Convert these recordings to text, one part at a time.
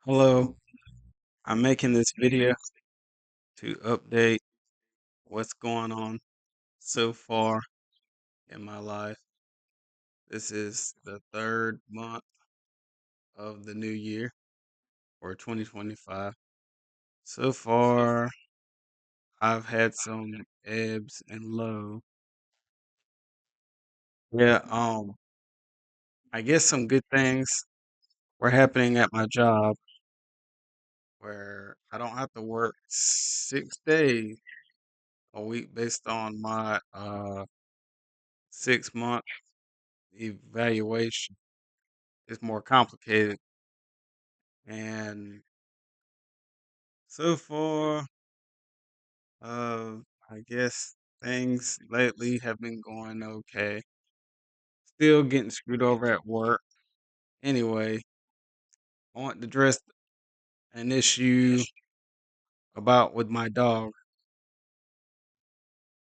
Hello, I'm making this video to update what's going on so far in my life. This is the third month of the new year or 2025. So far, I've had some ebbs and lows. Yeah, I guess some good things were happening at my job where I don't have to work 6 days a week based on my 6 month evaluation. It's more complicated. And so far, uh, I guess things lately have been going okay. Still getting screwed over at work. Anyway, I want to address an issue about with my dog.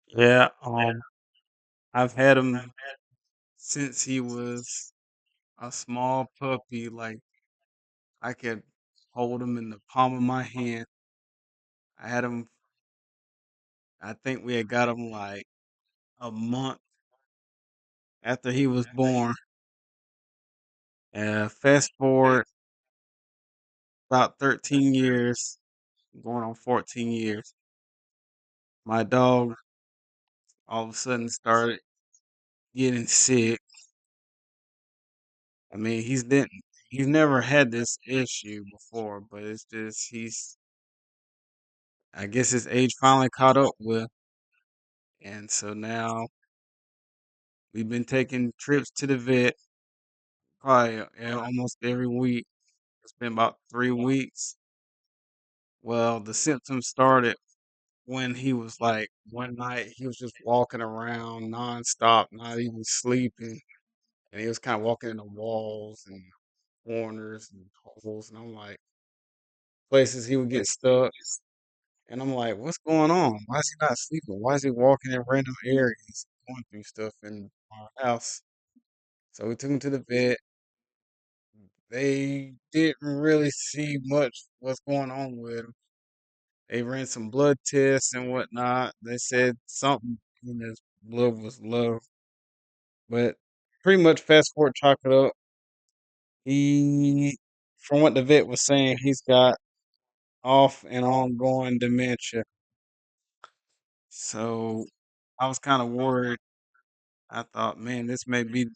Yeah, I've had him since he was a small puppy. Like I could hold him in the palm of my hand. I had him. I think we had got him like a month after he was born. Fast forward about 13 years, going on 14 years, my dog all of a sudden started getting sick. I mean, he's never had this issue before, but it's just I guess his age finally caught up with, and so now we've been taking trips to the vet probably almost every week. It's been about 3 weeks. Well, the symptoms started when he was like one night he was just walking around nonstop, not even sleeping, and he was kind of walking in the walls and corners and holes, and I'm like places he would get stuck, and I'm like, what's going on? Why is he not sleeping? Why is he walking in random areas, going through stuff in our house? So we took him to the vet. They didn't really see much what's going on with him. They ran some blood tests and whatnot. They said something in his blood was low, but pretty much fast forward, chalk it up. He, from what the vet was saying, he's got off and ongoing dementia. So I was kind of worried. I thought, man, this may be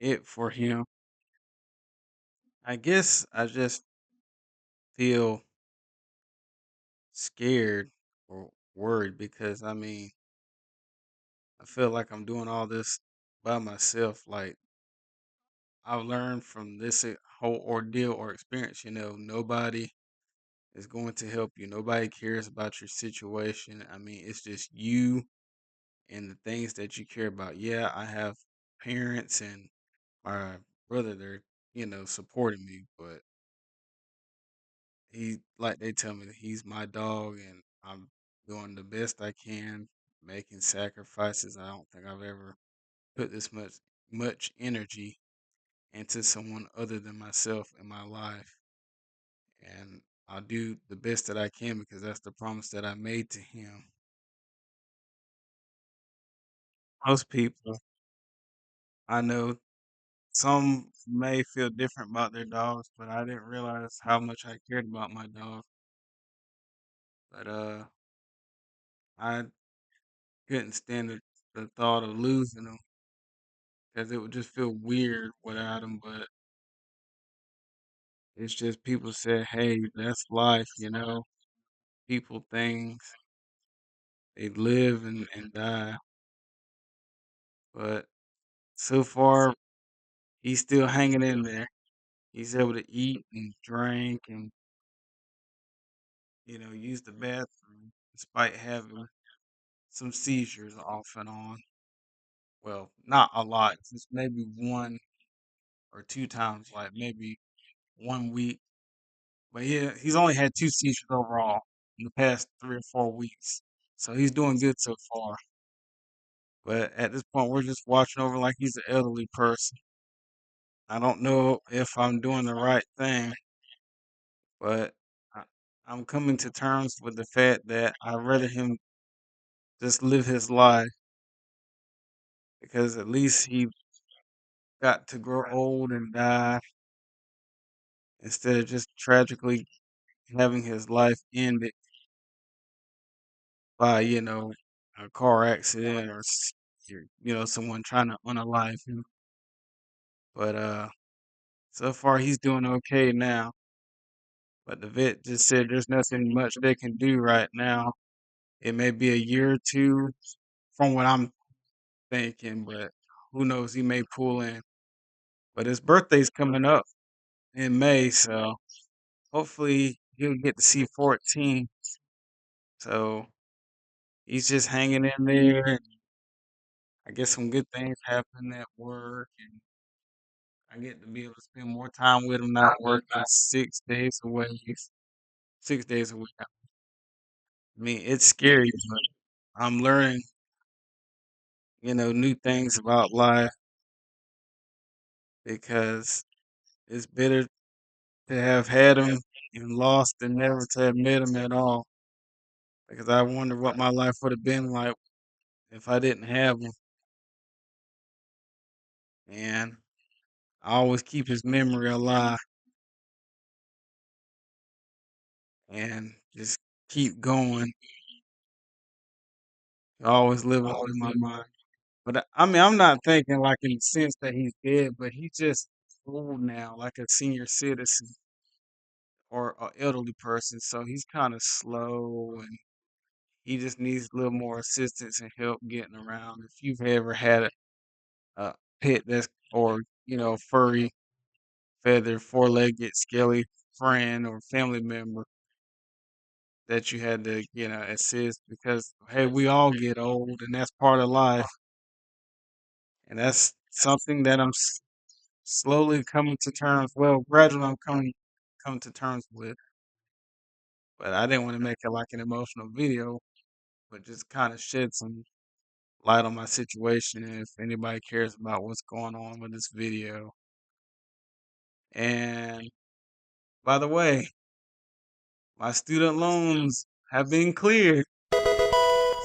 it for him. I guess I just feel scared or worried because I mean, I feel like I'm doing all this by myself. Like I've learned from this whole ordeal or experience, nobody is going to help you. Nobody cares about your situation. I mean, it's just you and the things that you care about. Yeah, I have parents and my brother, they're, supporting me, but like they tell me that he's my dog and I'm doing the best I can, making sacrifices. I don't think I've ever put this much energy into someone other than myself in my life. And I'll do the best that I can because that's the promise that I made to him. Most people I know, some may feel different about their dogs, but I didn't realize how much I cared about my dog. But I couldn't stand the thought of losing him because it would just feel weird without him. But it's just people say, "Hey, that's life," People, things, they live and die. But so far, he's still hanging in there. He's able to eat and drink and use the bathroom despite having some seizures off and on. Well, not a lot, just maybe one or two times, like maybe one week. But yeah, he's only had two seizures overall in the past 3 or 4 weeks. So he's doing good so far. But at this point, we're just watching over like he's an elderly person. I don't know if I'm doing the right thing, but I, I'm coming to terms with the fact that I'd rather him just live his life because at least he got to grow old and die instead of just tragically having his life ended by, a car accident or, someone trying to unalive him. But so far he's doing okay now. But the vet just said there's nothing much they can do right now. It may be a year or two from what I'm thinking, but who knows? He may pull in. But his birthday's coming up in May, so hopefully he'll get to see 14. So he's just hanging in there. And I guess some good things happen at work, and I get to be able to spend more time with him, not working 6 days away, 6 days a week. I mean, it's scary, but I'm learning, new things about life because it's better to have had him and lost than never to have met him at all. Because I wonder what my life would have been like if I didn't have him. And I always keep his memory alive and just keep going. Always live on in my mind. But I mean, I'm not thinking like in the sense that he's dead, but he's just old now, like a senior citizen or an elderly person. So he's kind of slow and he just needs a little more assistance and help getting around. If you've ever had a pet that's or furry, feathered, four-legged, scaly friend or family member that you had to assist because hey, we all get old and that's part of life, and that's something that slowly coming to terms. Well, gradually I'm coming to terms with, but I didn't want to make it like an emotional video, but just kind of shed some light on my situation. And if anybody cares about what's going on with this video, and by the way, my student loans have been cleared,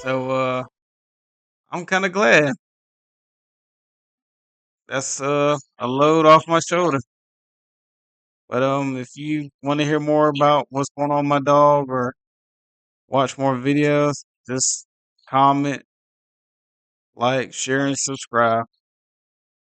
so I'm kind of glad. That's a load off my shoulder. But if you want to hear more about what's going on with my dog or watch more videos, just comment, like, share, and subscribe.